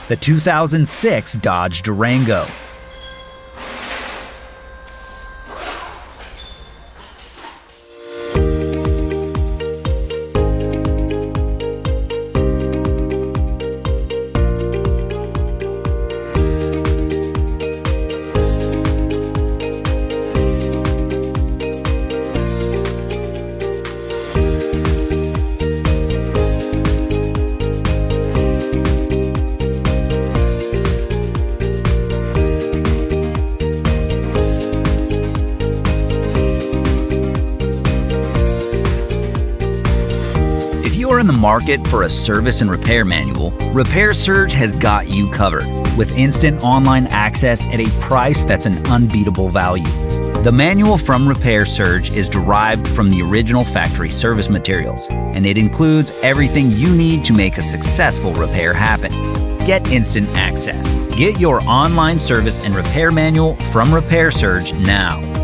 the 2006 Dodge Durango. If you are in the market for a service and repair manual, Repair Surge has got you covered, with instant online access at a price that's an unbeatable value. The manual from Repair Surge is derived from the original factory service materials, and it includes everything you need to make a successful repair happen. Get instant access. Get your online service and repair manual from Repair Surge now.